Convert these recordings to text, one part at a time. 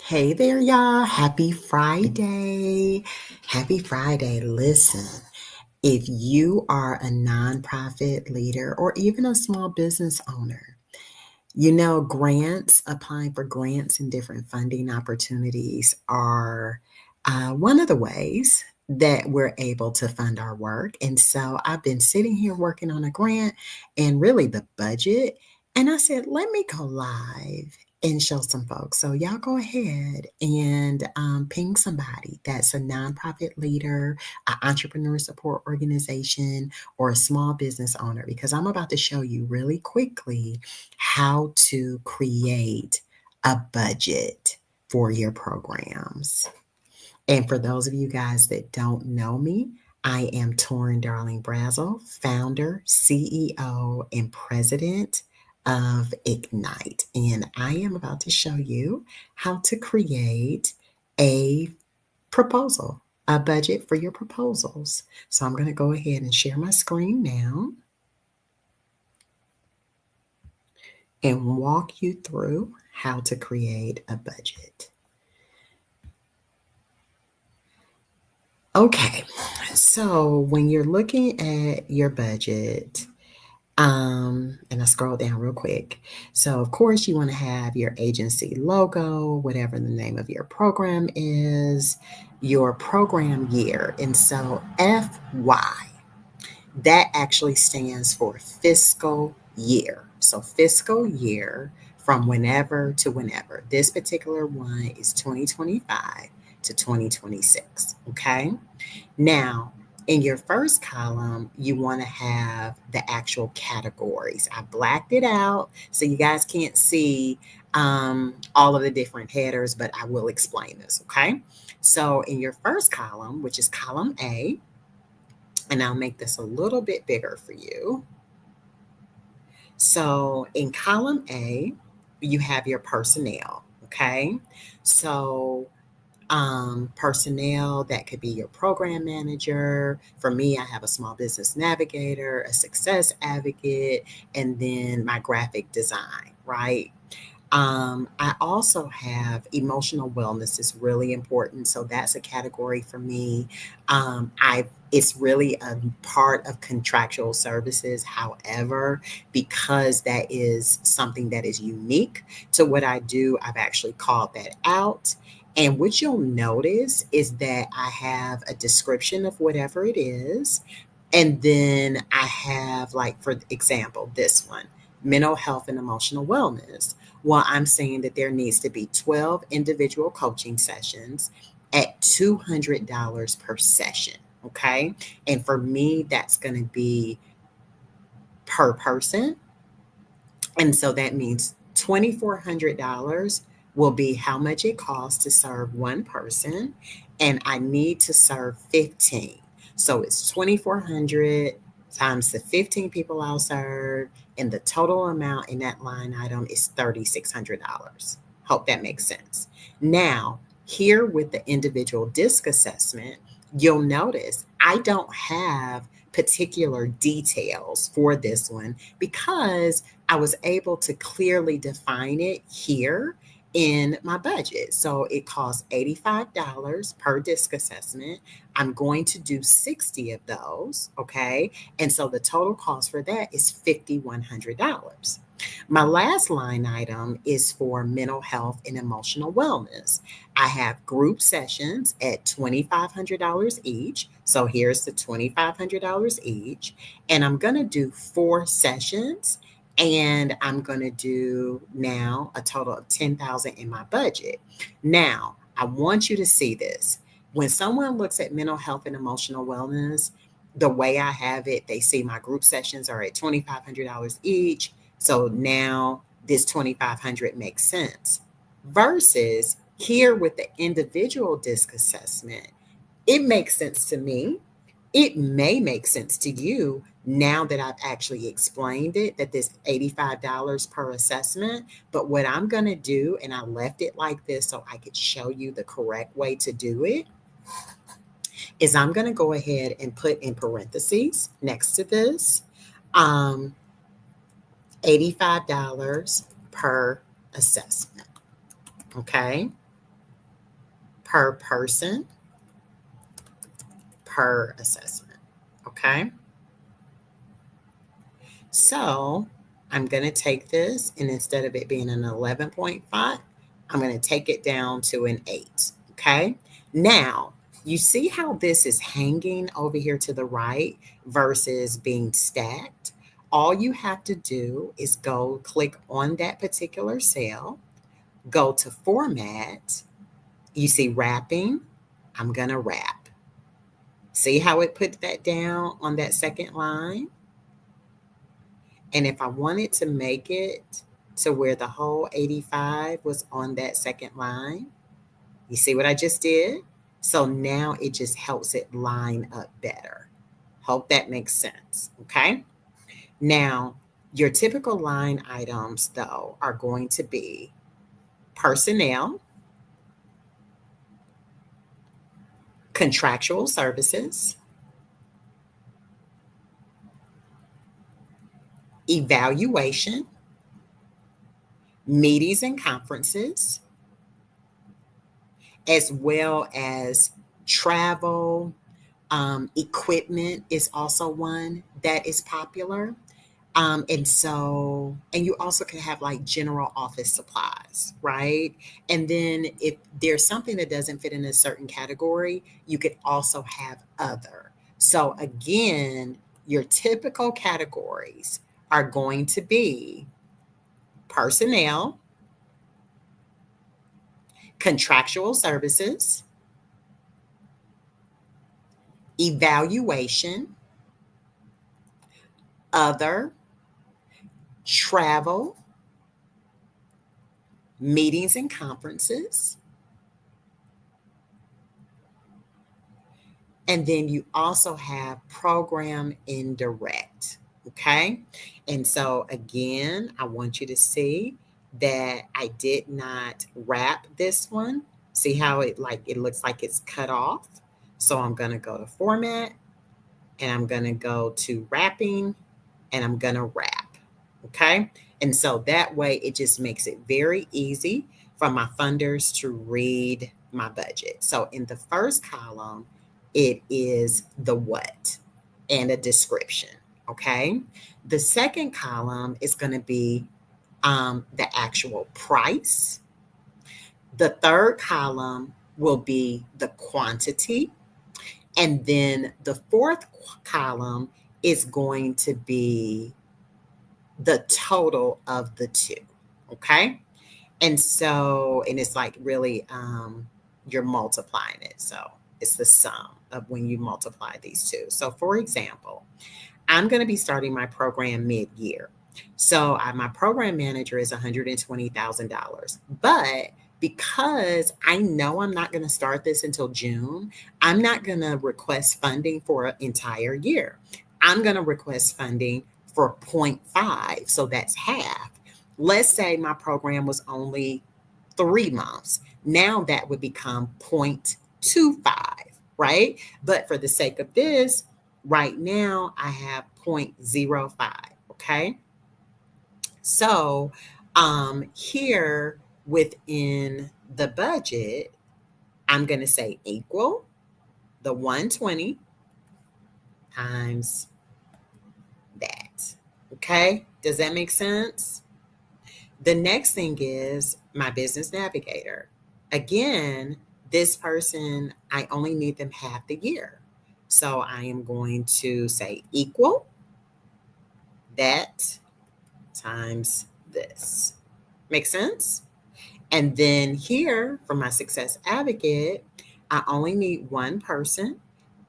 Hey there, y'all. Happy Friday. Happy Friday. Listen, if you are a nonprofit leader or even a small business owner, applying for grants and different funding opportunities are one of the ways that we're able to fund our work. And so I've been sitting here working on a grant and really the budget. And I said, let me go live and show some folks. So y'all go ahead and ping somebody that's a nonprofit leader, an entrepreneur support organization, or a small business owner, because I'm about to show you really quickly how to create a budget for your programs. And for those of you guys that don't know me, I am Torin Darling Brazel, founder, CEO, and president of Ignite. And I am about to show you how to create a proposal, a budget for your proposals. So I'm going to go ahead and share my screen now and walk you through how to create a budget. Okay, so when you're looking at your budget, and I scroll down real quick. So, of course, you want to have your agency logo, whatever the name of your program is, your program year. And so, FY, that actually stands for fiscal year. So, fiscal year from whenever to whenever. This particular one is 2025 to 2026. Okay. Now, in your first column, you want to have the actual categories. I blacked it out so you guys can't see all of the different headers, but I will explain this. Okay. So, in your first column, which is column A, and I'll make this a little bit bigger for you. So in column A, you have your personnel. Okay. So personnel, that could be your program manager. For me, I have a small business navigator, a success advocate, and then my graphic design, right? I also have emotional wellness is really important. So that's a category for me. It's really a part of contractual services. However, because that is something that is unique to what I do, I've actually called that out. And what you'll notice is that I have a description of whatever it is. And then I have, like, for example, this one, mental health and emotional wellness. Well, I'm saying that there needs to be 12 individual coaching sessions at $200 per session. Okay. And for me, that's going to be per person. And so that means $2,400 will be how much it costs to serve one person. And I need to serve 15. So it's 2,400 times the 15 people I'll serve. And the total amount in that line item is $3,600. Hope that makes sense. Now, here with the individual disc assessment, you'll notice I don't have particular details for this one because I was able to clearly define it here in my budget. So it costs $85 per disc assessment. I'm going to do 60 of those. Okay. And so the total cost for that is $5,100. My last line item is for mental health and emotional wellness. I have group sessions at $2,500 each. So here's the $2,500 each. And I'm going to do 4 sessions, and I'm going to do now a total of 10,000 in my budget. Now, I want you to see this. When someone looks at mental health and emotional wellness, the way I have it, they see my group sessions are at $2,500 each. So now this 2,500 makes sense. Versus here with the individual disc assessment, it makes sense to me. It may make sense to you now that I've actually explained it, that this $85 per assessment. But what I'm going to do, and I left it like this so I could show you the correct way to do it, is I'm going to go ahead and put in parentheses next to this um, $85 per assessment. Okay. per person per assessment. Okay. So I'm going to take this, and instead of it being an 11.5, I'm going to take it down to an 8. Okay. Now, you see how this is hanging over here to the right versus being stacked? All you have to do is go click on that particular cell, go to format. You see wrapping. I'm going to wrap. See how it put that down on that second line? And if I wanted to make it to where the whole 85 was on that second line, you see what I just did? So now it just helps it line up better. Hope that makes sense. Okay. Now, your typical line items, though, are going to be personnel, contractual services, evaluation, meetings and conferences, as well as travel. Equipment is also one that is popular. And you also can have like general office supplies, right? And then if there's something that doesn't fit in a certain category, you could also have other. So again, your typical categories are going to be personnel, contractual services, evaluation, other, travel, meetings and conferences. And then you also have program indirect. Okay. And so again, I want you to see that I did not wrap this one. See how it looks like it's cut off. So I'm going to go to format, and I'm going to go to wrapping, and I'm going to wrap. Okay. And so that way it just makes it very easy for my funders to read my budget. So in the first column, it is the what and a description. Okay. The second column is going to be the actual price. The third column will be the quantity. And then the fourth column is going to be the total of the two. Okay. And it's like really, you're multiplying it. So it's the sum of when you multiply these two. So for example, I'm going to be starting my program mid-year. So my program manager is $120,000. But because I know I'm not going to start this until June, I'm not going to request funding for an entire year. I'm going to request funding for 0.5. So that's half. Let's say my program was only 3 months. Now that would become 0.25, right? But for the sake of this, right now I have 0.05, okay? So here within the budget, I'm going to say equal the 120 times that, okay? Does that make sense? The next thing is my business navigator. Again, this person, I only need them half the year. So I am going to say equal that times this. Make sense? And then here for my success advocate, I only need one person,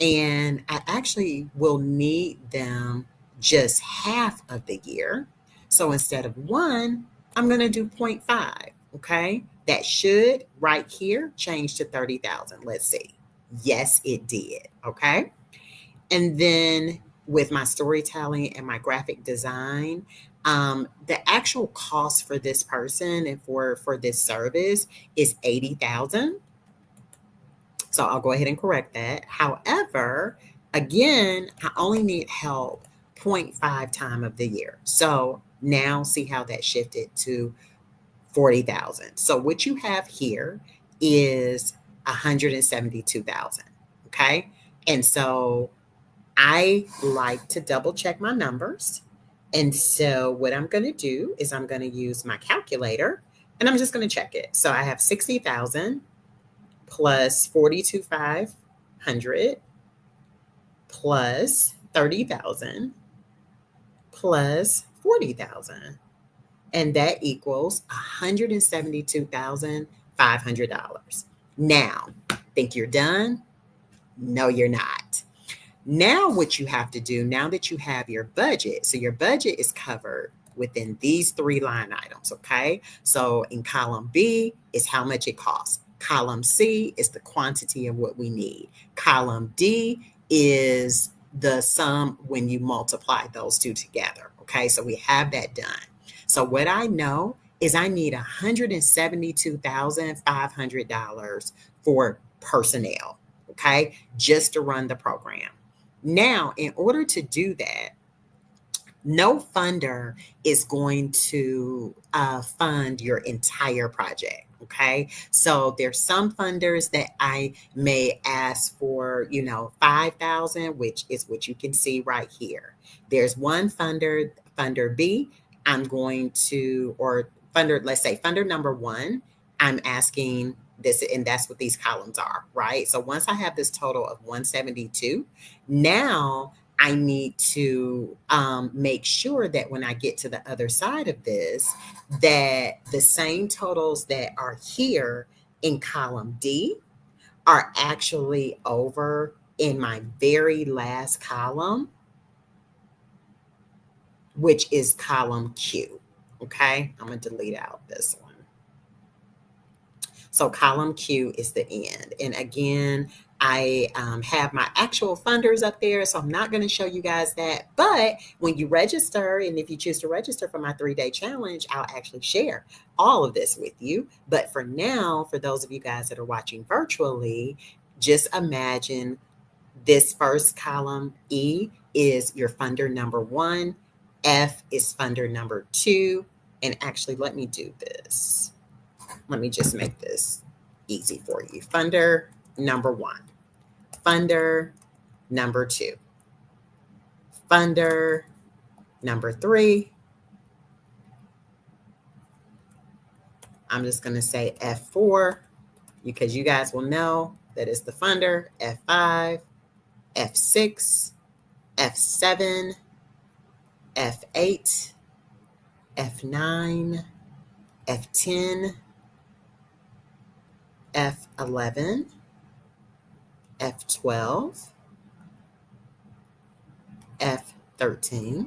and I actually will need them just half of the year. So instead of 1, I'm going to do 0.5. Okay. That should right here change to 30,000. Let's see. Yes, it did. Okay. And then with my storytelling and my graphic design, the actual cost for this person and for this service is 80,000. So I'll go ahead and correct that. However, again, I only need help 0.5 time of the year. So now see how that shifted to 40,000. So what you have here is 172,000. Okay. And so I like to double check my numbers. And so what I'm going to do is I'm going to use my calculator and I'm just going to check it. So I have 60,000 plus 42,500 plus 30,000 plus 40,000. And that equals $172,500. Now, think you're done? No, you're not. Now, what you have to do, now that you have your budget, so your budget is covered within these three line items, okay? So in column B is how much it costs. Column C is the quantity of what we need. Column D is the sum when you multiply those two together, okay? So we have that done. So what I know is I need $172,500 for personnel, okay? Just to run the program. Now, in order to do that, no funder is going to fund your entire project. Okay. So there's some funders that I may ask for, 5,000, which is what you can see right here. There's one funder, funder B, I'm going to, or funder, let's say funder number one, I'm asking this, and that's what these columns are, right? So once I have this total of 172, now I need to make sure that when I get to the other side of this, that the same totals that are here in column D are actually over in my very last column, which is column Q. Okay, I'm going to delete out this one. So column Q is the end. And again, I have my actual funders up there, so I'm not going to show you guys that. But when you register, and if you choose to register for my 3-day challenge, I'll actually share all of this with you. But for now, for those of you guys that are watching virtually, just imagine this first column, E, is your funder number one, F is funder number two, and actually, let me do this. Let me just make this easy for you. Funder number one, funder number two, funder number three. I'm just going to say F4 because you guys will know that it's the funder. F5, F6, F7, F8, F9, F10, F11, F12, F13,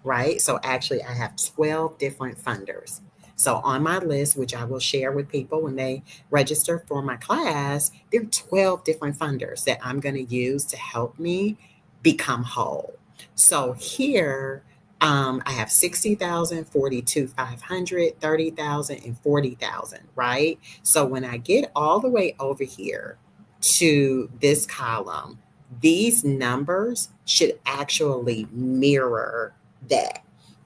right? So actually I have 12 different funders. So on my list, which I will share with people when they register for my class, there are 12 different funders that I'm going to use to help me become whole. So here, I have 60,000, 42,500, 30,000, and 40,000, right? So when I get all the way over here to this column, these numbers should actually mirror that.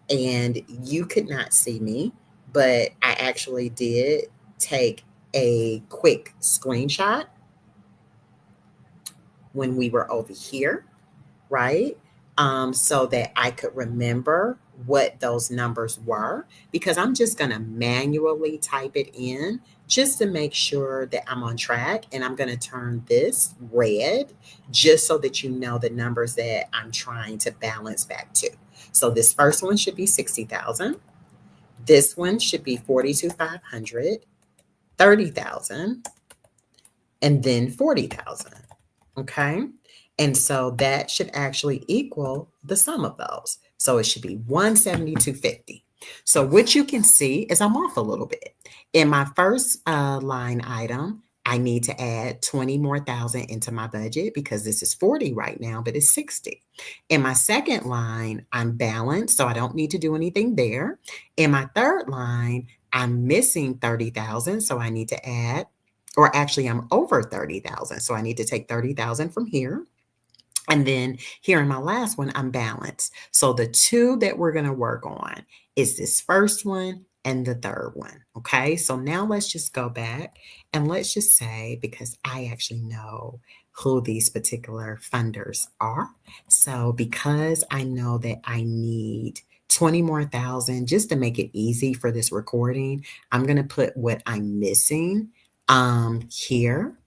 And you could not see me, but I actually did take a quick screenshot when we were over here, right? So that I could remember what those numbers were, because I'm just going to manually type it in just to make sure that I'm on track. And I'm going to turn this red just so that you know the numbers that I'm trying to balance back to. So this first one should be 60,000. This one should be 42,500, 30,000, and then 40,000. Okay. And so that should actually equal the sum of those. So it should be 172.50. So what you can see is I'm off a little bit. In my first line item, I need to add 20 more thousand into my budget because this is 40 right now, but it's 60. In my second line, I'm balanced, so I don't need to do anything there. In my third line, I'm missing 30,000, so I need to add, or actually I'm over 30,000, so I need to take 30,000 from here. And then here in my last one, I'm balanced. So the two that we're going to work on is this first one and the third one. Okay. So now let's just go back and let's just say, because I actually know who these particular funders are. So because I know that I need 20 more thousand just to make it easy for this recording, I'm going to put what I'm missing here.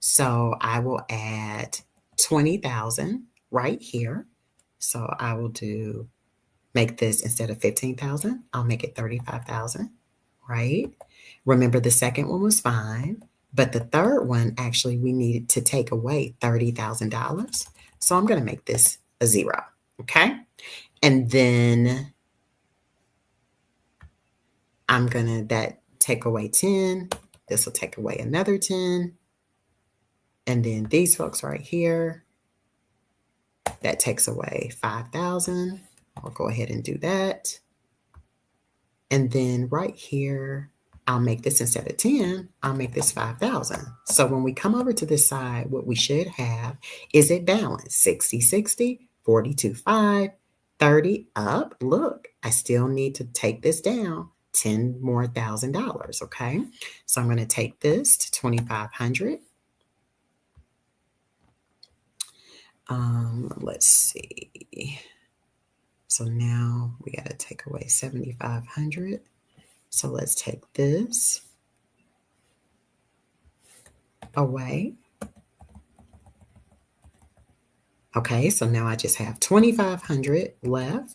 So I will add 20,000 right here. So I will make this instead of 15,000, I'll make it 35,000, right? Remember the second one was fine, but the third one actually we needed to take away $30,000. So I'm going to make this a zero, okay? And then I'm going to take away 10. This will take away another 10. And then these folks right here, that takes away 5,000. I'll go ahead and do that. And then right here, I'll make this instead of 10, I'll make this 5,000. So when we come over to this side, what we should have is it balanced 60, 60, 42, 5, 30 up. Look, I still need to take this down 10 more $1,000. Okay. So I'm going to take this to 2,500. Let's see. So now we got to take away 7,500. So let's take this away. Okay, so now I just have 2,500 left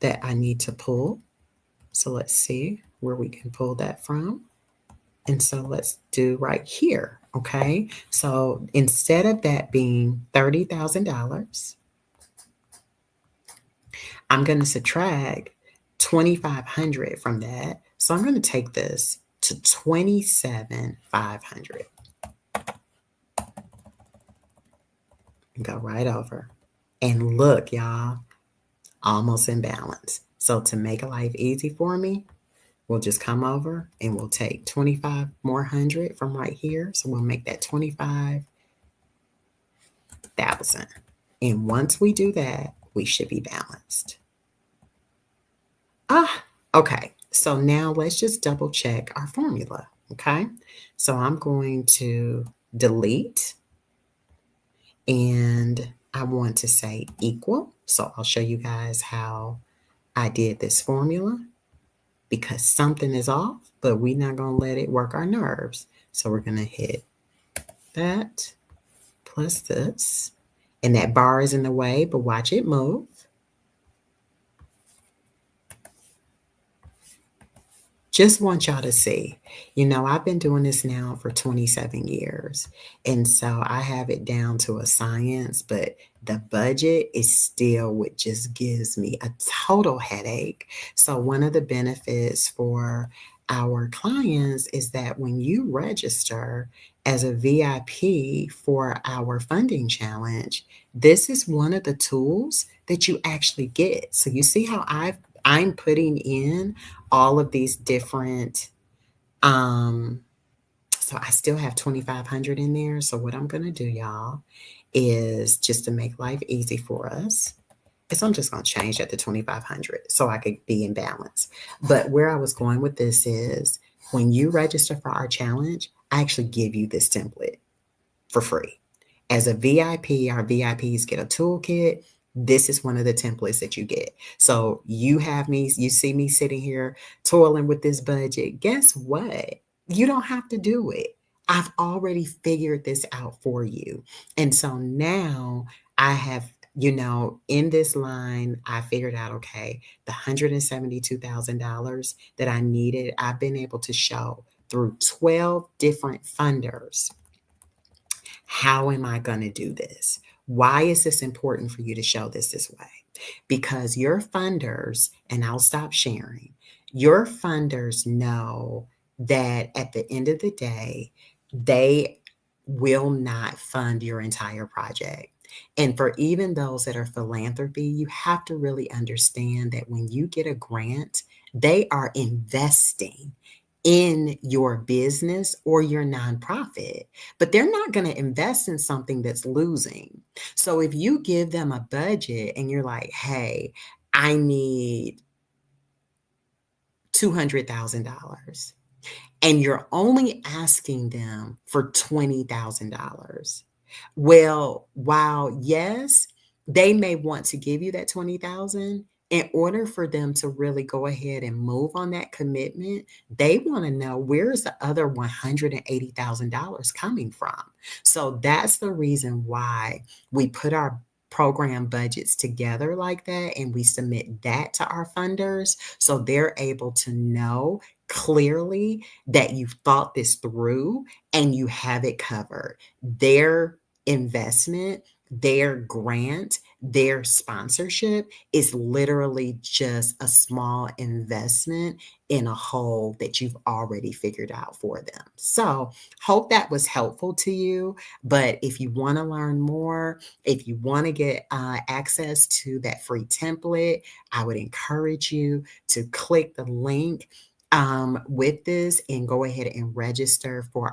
that I need to pull. So let's see where we can pull that from. And so let's do right here. Okay, so instead of that being $30,000, I'm going to subtract 2,500 from that. So I'm going to take this to 27,500. Go right over. And look, y'all, almost in balance. So to make life easy for me, we'll just come over and we'll take 25 more hundred from right here. So we'll make that 25,000. And once we do that, we should be balanced. Okay. So now let's just double check our formula. Okay. So I'm going to delete and I want to say equal. So I'll show you guys how I did this formula because something is off, but we're not going to let it work our nerves. So we're going to hit that plus this. And that bar is in the way, but watch it move. Just want y'all to see, I've been doing this now for 27 years. And so I have it down to a science, but the budget is still what just gives me a total headache. So one of the benefits for our clients is that when you register as a VIP for our funding challenge, this is one of the tools that you actually get. So you see how I'm putting in all of these different so I still have 2,500 in there. So what I'm going to do, y'all, is just to make life easy for us, is I'm just going to change that to 2,500 so I could be in balance. But where I was going with this is when you register for our challenge, I actually give you this template for free. As a VIP, our VIPs get a toolkit. This is one of the templates that you get. So you see me sitting here toiling with this budget. Guess what? You don't have to do it. I've already figured this out for you. And so now I have, in this line, I figured out, okay, the $172,000 that I needed, I've been able to show through 12 different funders. How am I going to do this? Why is this important for you to show this way? Because your funders, and I'll stop sharing, your funders know that at the end of the day, they will not fund your entire project. And for even those that are philanthropy, you have to really understand that when you get a grant, they are investing in your business or your nonprofit, but they're not going to invest in something that's losing. So if you give them a budget and you're like, hey, I need $200,000 and you're only asking them for $20,000. Well, while yes, they may want to give you that 20,000, in order for them to really go ahead and move on that commitment, they want to know where is the other $180,000 coming from. So that's the reason why we put our program budgets together like that and we submit that to our funders so they're able to know clearly that you've thought this through and you have it covered. Their investment, their grant, their sponsorship is literally just a small investment in a hole that you've already figured out for them. So, hope that was helpful to you. But if you want to learn more, if you want to get access to that free template, I would encourage you to click the link with this and go ahead and register for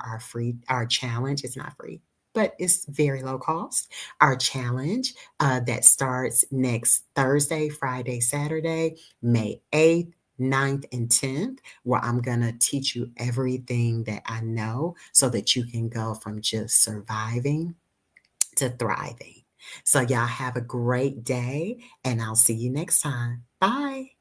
our challenge. It's not free, but it's very low cost. Our challenge that starts next Thursday, Friday, Saturday, May 8th, 9th, and 10th, where I'm going to teach you everything that I know so that you can go from just surviving to thriving. So, y'all have a great day, and I'll see you next time. Bye.